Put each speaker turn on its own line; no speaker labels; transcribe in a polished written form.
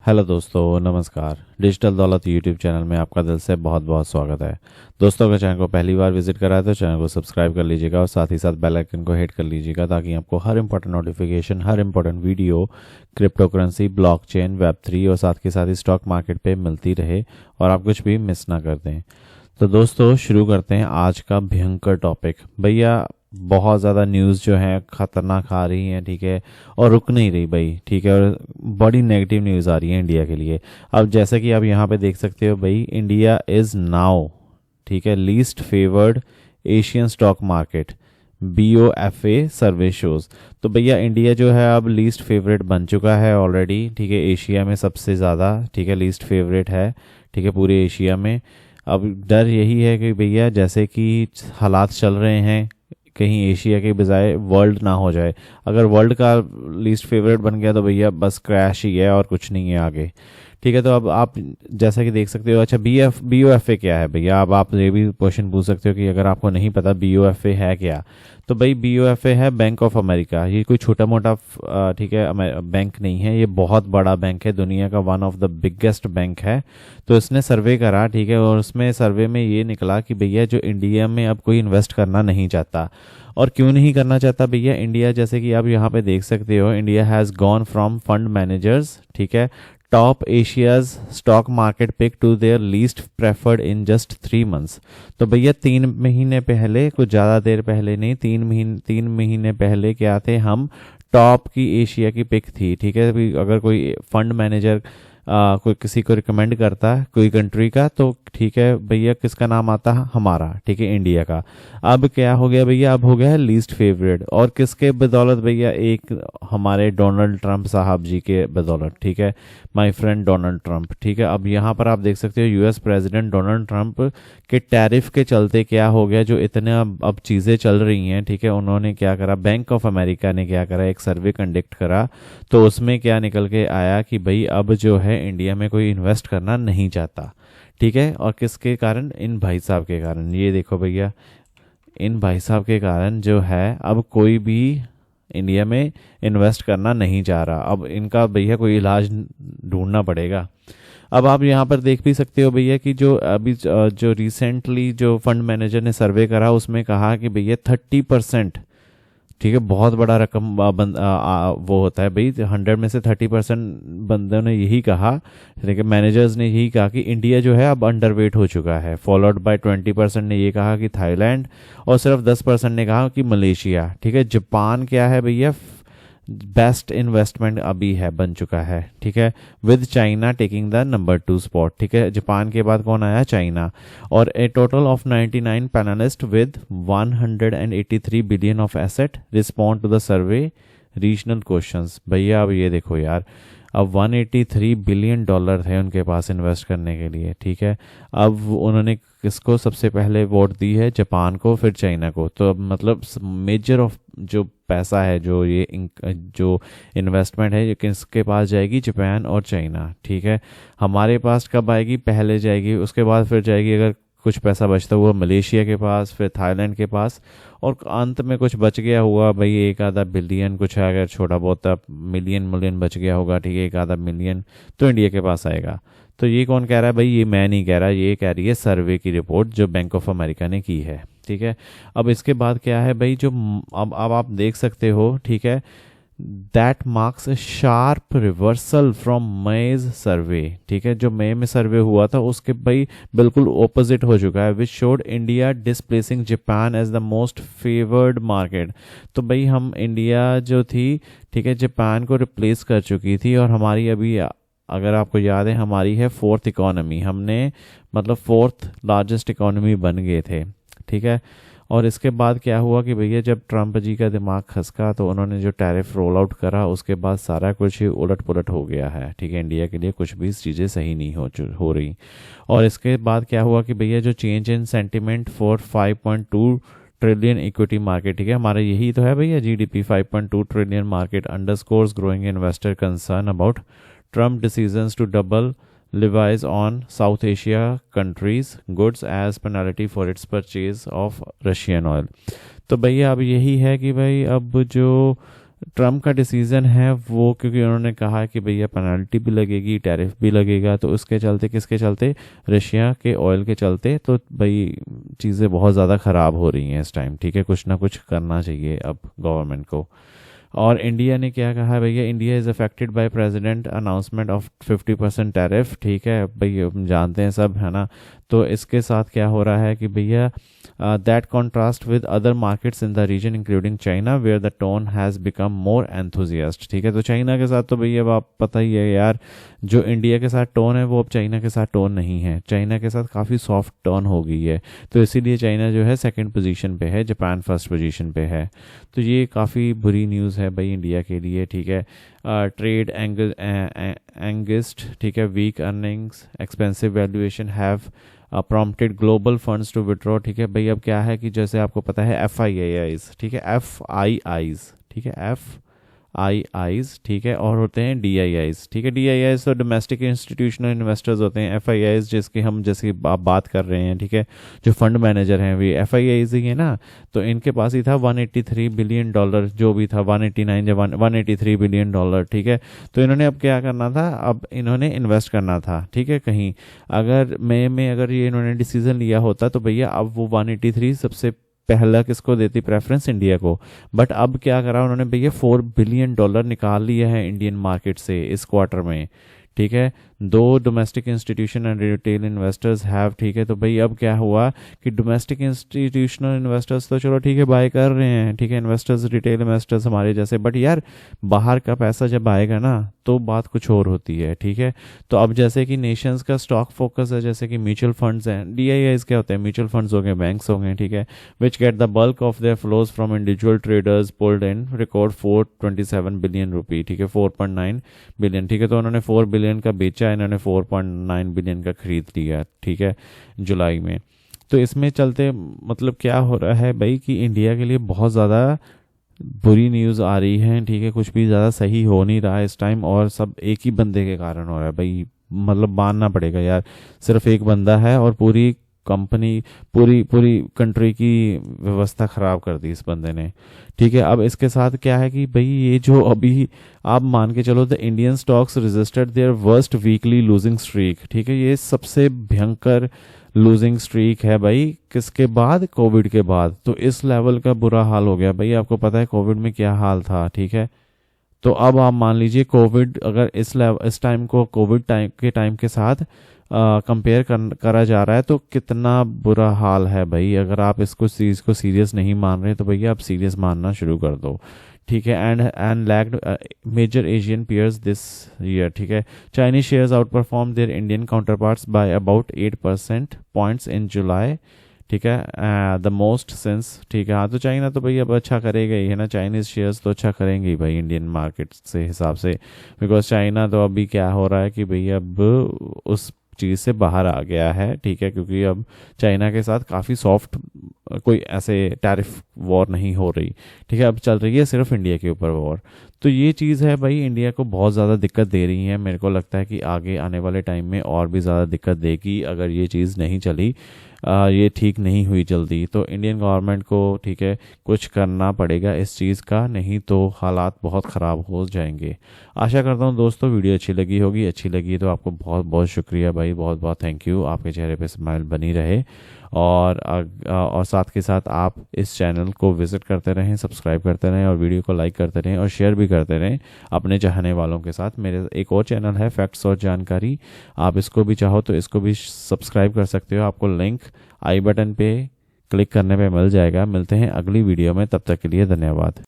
Hello दोस्तों, नमस्कार। Digital दौलत यूट्यूब चैनल में आपका दिल से बहुत बहुत स्वागत है। दोस्तों, अगर चैनल को पहली बार विजिट करा है तो चैनल को सब्सक्राइब कर लीजिएगा और साथ ही साथ बेल आइकन को हिट कर लीजिएगा ताकि आपको हर इंपॉर्टेंट नोटिफिकेशन, हर important video crypto currency, blockchain, वेब3 और साथ के साथ ही स्टॉक मार्केट पे मिलती रहे और आप कुछ भी मिस ना कर दें। तो दोस्तों, शुरू करते हैं आज का भयंकर टॉपिक। भैया, बहुत ज़्यादा न्यूज़ जो है ख़तरनाक आ रही हैं, ठीक है, और रुक नहीं रही भाई, ठीक है, और बड़ी नेगेटिव न्यूज़ आ रही है इंडिया के लिए। अब जैसे कि आप यहाँ पे देख सकते हो भाई, इंडिया इज़ नाउ, ठीक है, least favoured Asian stock market, BOFA सर्वे शोज। तो भैया, इंडिया जो है अब लीस्ट फेवरेट बन चुका है ऑलरेडी, ठीक है, एशिया में सबसे ज़्यादा, ठीक है, लीस्ट फेवरेट है, ठीक है, पूरे एशिया में। अब डर यही है कि भैया, जैसे कि हालात चल रहे हैं, कहीं एशिया के बजाय वर्ल्ड ना हो जाए। अगर वर्ल्ड का लीस्ट फेवरेट बन गया तो भैया बस क्रैश ही है और कुछ नहीं है आगे, ठीक है। तो अब आप जैसा कि देख सकते हो, अच्छा BOFA क्या है भैया? अब आप ये भी क्वेश्चन पूछ सकते हो कि अगर आपको नहीं पता BOFA है क्या, तो भाई BOFA है बैंक ऑफ अमेरिका। ये कोई छोटा मोटा ठीक है बैंक नहीं है, ये बहुत बड़ा बैंक है, दुनिया का one of the biggest bank है। तो इसने सर्वे करा, ठीक है, और उसमें सर्वे में ये निकला कि भैया जो इंडिया में अब कोई इन्वेस्ट करना नहीं चाहता। और क्यों नहीं करना चाहता भैया? इंडिया, जैसे कि आप यहाँ पे देख सकते हो, India has gone from fund managers, ठीक है, top Asia's stock market pick to their least preferred in just 3 months. तो भैया 3 महीने पहले, कुछ ज़्यादा देर पहले नहीं, 3 महीने पहले क्या थे हम, टॉप की एशिया की पिक थी, ठीक है। अभी अगर कोई फंड मैनेजर कोई किसी को रिकमेंड करता है कोई कंट्री का, तो ठीक है भैया, किसका नाम आता है? हमारा, ठीक है, इंडिया का। अब क्या हो गया भैया? अब हो गया है लीस्ट फेवरेट, और किसके बदौलत भैया? एक हमारे डोनाल्ड ट्रंप साहब जी के बदौलत, ठीक है, माय फ्रेंड डोनाल्ड ट्रंप, ठीक है। अब यहाँ पर आप देख सकते हो, यूएस प्रेसिडेंट डोनाल्ड ट्रंप के टैरिफ के चलते क्या हो गया, जो इतने अब चीज़ें चल रही हैं, ठीक है, उन्होंने क्या करा, बैंक ऑफ अमेरिका ने क्या करा, एक सर्वे कंडक्ट करा। तो उसमें क्या निकल के आया कि भाई अब जो है इंडिया में कोई इन्वेस्ट करना नहीं चाहता, ठीक है। और किसके कारण? इन भाई साहब के कारण। ये देखो भैया, इन भाई साहब के कारण जो है अब कोई भी इंडिया में इन्वेस्ट करना नहीं चाह रहा। अब इनका भैया कोई इलाज ढूंढना पड़ेगा। अब आप यहाँ पर देख भी सकते हो भैया कि जो अभी जो रिसेंटली जो फंड मैनेजर ने सर्वे करा, उसमें कहा कि भैया 30%, ठीक है, बहुत बड़ा रकम वो होता है भाई, 100 में से 30% बंदों ने यही कहा, ठीक है, मैनेजर्स ने यही कहा कि इंडिया जो है अब अंडरवेट हो चुका है। फॉलोड बाय 20% ने ये कहा कि थाईलैंड, और सिर्फ 10% ने कहा कि मलेशिया, ठीक है। जापान क्या है भैया? बेस्ट इन्वेस्टमेंट अभी है, बन चुका है, ठीक है, with China taking the number 2 spot, ठीक है। जापान के बाद कौन आया? चाइना। और a total of 99 panellist with 183 billion of asset respond to the survey regional questions. भैया अब ये देखो यार, अब 183 बिलियन डॉलर थे उनके पास इन्वेस्ट करने के लिए, ठीक है। अब उन्होंने किसको सबसे पहले वोट दी है? जापान को, फिर चाइना को। तो अब मतलब मेजर ऑफ जो पैसा है, जो ये जो इन्वेस्टमेंट है, ये किसके पास जाएगी? जापान और चाइना, ठीक है। हमारे पास कब आएगी? पहले जाएगी, उसके बाद फिर जाएगी, अगर कुछ पैसा बचता हुआ, मलेशिया के पास, फिर थाईलैंड के पास, और अंत में कुछ बच गया हुआ भाई, एक आधा बिलियन कुछ है, अगर छोटा बहुत मिलियन बच गया होगा, ठीक है, एक आधा मिलियन, तो इंडिया के पास आएगा। तो ये कौन कह रहा है भाई? ये मैं नहीं कह रहा, ये कह रही है सर्वे की रिपोर्ट जो बैंक ऑफ अमेरिका ने की है, ठीक है। अब इसके बाद क्या है भाई, जो अब आप देख सकते हो, ठीक है, that marks sharp reversal from मेज सर्वे, ठीक है, जो मई में सर्वे हुआ था उसके भाई बिल्कुल ओपोजिट हो चुका है, which showed India displacing Japan as the most favoured market. तो भाई हम, इंडिया जो थी, ठीक है, जापान को रिप्लेस कर चुकी थी, और हमारी अभी, अगर आपको याद है, हमारी है 4th इकोनॉमी, हमने मतलब 4th लार्जेस्ट इकोनॉमी बन गए थे, ठीक है। और इसके बाद क्या हुआ कि भैया जब ट्रंप जी का दिमाग खसका, तो उन्होंने जो टैरिफ रोल आउट करा, उसके बाद सारा कुछ ही उलट पुलट हो गया है, ठीक है। इंडिया के लिए कुछ भी चीज़ें सही नहीं हो रही। और इसके बाद क्या हुआ कि भैया जो change in sentiment for 5.2 trillion equity market, ठीक है, हमारा यही तो है भैया GDP 5.2 trillion market underscores growing investor concern about Trump decisions to double levies on South Asia countries goods as penalty for its purchase of Russian oil। तो भैया अब यही है कि भाई अब जो ट्रम्प का डिसीज़न है वो, क्योंकि उन्होंने कहा कि भैया पेनल्टी भी लगेगी, टैरिफ भी लगेगा, तो उसके चलते किसके चलते, रशिया के ऑयल के चलते, तो भाई चीज़ें बहुत ज़्यादा ख़राब हो रही हैं इस टाइम। ठीक है, कुछ ना कुछ करना चाहिए अब गवर्नमेंट को। और इंडिया ने क्या कहा है भैया, India is affected by president announcement of 50% tariff. ठीक है भाई, हम जानते हैं सब, है ना। तो इसके साथ क्या हो रहा है कि भैया that contrast with other markets in the region including China where the tone has become more enthusiast. ठीक है, तो चाइना के साथ तो भैया अब आप पता ही है यार, जो इंडिया के साथ टोन है वो अब चाइना के साथ टोन नहीं है, चाइना के साथ काफ़ी सॉफ्ट टोन हो गई है। तो इसीलिए चाइना जो है सेकंड पोजीशन पे है, जापान फर्स्ट पोजीशन पे है। तो ये काफ़ी बुरी न्यूज़ है भाई इंडिया के लिए। ठीक है, ट्रेड एंगस्ट, ठीक है, weak earnings, expensive valuation have prompted global funds to withdraw. ठीक है भाई, अब क्या है कि जैसे आपको पता है FIIs, ठीक है, FIIs, ठीक है, FIIs, ठीक है, और होते हैं DIIs। ठीक है, DIIs तो डोमेस्टिक इंस्टीट्यूशनल इन्वेस्टर्स होते हैं। FIIs जिसकी हम जैसे आप बात कर रहे हैं, ठीक है, जो फंड मैनेजर हैं वे FIIs ही है ना। तो इनके पास ही था $183 बिलियन, जो भी था 189 या 183 बिलियन डॉलर। ठीक है, तो इन्होंने अब क्या करना था, अब इन्होंने इन्वेस्ट करना था। ठीक है, कहीं अगर मई में अगर ये इन्होंने डिसीजन लिया होता तो भैया अब वो 183 सबसे पहला किसको देती प्रेफरेंस, इंडिया को। बट अब क्या करा उन्होंने भैया, $4 बिलियन निकाल लिए हैं इंडियन मार्केट से इस क्वार्टर में। ठीक है, 2 domestic institution and retail investors have. ठीक है, तो भाई अब क्या हुआ कि डोमेस्टिक इंस्टीट्यूशनल इन्वेस्टर्स तो चलो ठीक है बाय कर रहे हैं, ठीक है, इन्वेस्टर्स रिटेल इन्वेस्टर्स हमारे जैसे, बट यार बाहर का पैसा जब आएगा ना तो बात कुछ और होती है। ठीक है, तो अब जैसे कि नेशंस का स्टॉक फोकस है, जैसे कि म्यूचुअल फंड्स हैं, DIIs क्या होते हैं, म्यूचुअल फंड्स हो गए, बैंक्स हो गए। ठीक है, which get the bulk of their flows from individual traders pulled in record 427 billion rupee. ठीक है, 4.9 बिलियन। ठीक है, तो उन्होंने 4 बिलियन का बेचा, इन्होंने 4.9 बिलियन का खरीद लिया। ठीक है, जुलाई में। तो इसमें चलते मतलब क्या हो रहा है भाई कि इंडिया के लिए बहुत ज़्यादा बुरी न्यूज़ आ रही है। ठीक है, कुछ भी ज़्यादा सही हो नहीं रहा है इस टाइम, और सब एक ही बंदे के कारण हो रहा है भाई, मतलब मानना पड़ेगा यार, सिर्फ एक बंदा है और पूरी कंपनी, पूरी पूरी कंट्री की व्यवस्था ख़राब कर दी इस बंदे ने। ठीक है, अब इसके साथ क्या है कि भाई ये जो अभी आप मान के चलो, the Indian stocks registered their worst weekly losing streak. ठीक है, ये सबसे भयंकर लूजिंग स्ट्रीक है भाई, किसके बाद, कोविड के बाद। तो इस लेवल का बुरा हाल हो गया भाई, आपको पता है कोविड में क्या हाल था। ठीक है, तो अब आप मान लीजिए कोविड अगर इस टाइम को कोविड टाइम के साथ कंपेयर करा जा रहा है तो कितना बुरा हाल है भाई। अगर आप इसको चीज़ को सीरियस नहीं मान रहे तो भैया आप सीरियस मानना शुरू कर दो। ठीक है, and lagged major Asian peers this year. ठीक है, Chinese shares outperform their Indian counterparts by about 8% points in July. ठीक है, द मोस्ट सिंस। ठीक है, हाँ, तो चाइना तो भाई अब अच्छा करेगा ही, है ना, चाइनीज़ शेयर्स तो अच्छा करेंगे ही भाई इंडियन मार्केट से हिसाब से, बिकॉज चाइना तो अभी क्या हो रहा है कि भाई अब उस चीज़ से बाहर आ गया है। ठीक है, क्योंकि अब चाइना के साथ काफ़ी सॉफ्ट कोई ऐसे टैरिफ वॉर नहीं हो रही। ठीक है, अब चल रही है सिर्फ इंडिया के ऊपर वॉर। तो ये चीज़ है भाई, इंडिया को बहुत ज़्यादा दिक्कत दे रही है। मेरे को लगता है कि आगे आने वाले टाइम में और भी ज़्यादा दिक्कत देगी अगर ये चीज़ नहीं चली, ये ठीक नहीं हुई जल्दी। तो इंडियन गवर्नमेंट को, ठीक है, कुछ करना पड़ेगा इस चीज़ का, नहीं तो हालात बहुत ख़राब हो जाएंगे। आशा करता हूँ दोस्तों वीडियो अच्छी लगी होगी। अच्छी लगी तो आपको बहुत बहुत शुक्रिया भाई, बहुत बहुत थैंक यू। आपके चेहरे पे स्माइल बनी रहे, और साथ के साथ आप इस चैनल को विज़िट करते रहें, सब्सक्राइब करते रहें, और वीडियो को लाइक करते रहें और शेयर भी करते रहें अपने चाहने वालों के साथ। मेरे एक और चैनल है फैक्ट्स और जानकारी, आप इसको भी चाहो तो इसको भी सब्सक्राइब कर सकते हो। आपको लिंक आई बटन पे क्लिक करने पे मिल जाएगा। मिलते हैं अगली वीडियो में, तब तक के लिए धन्यवाद।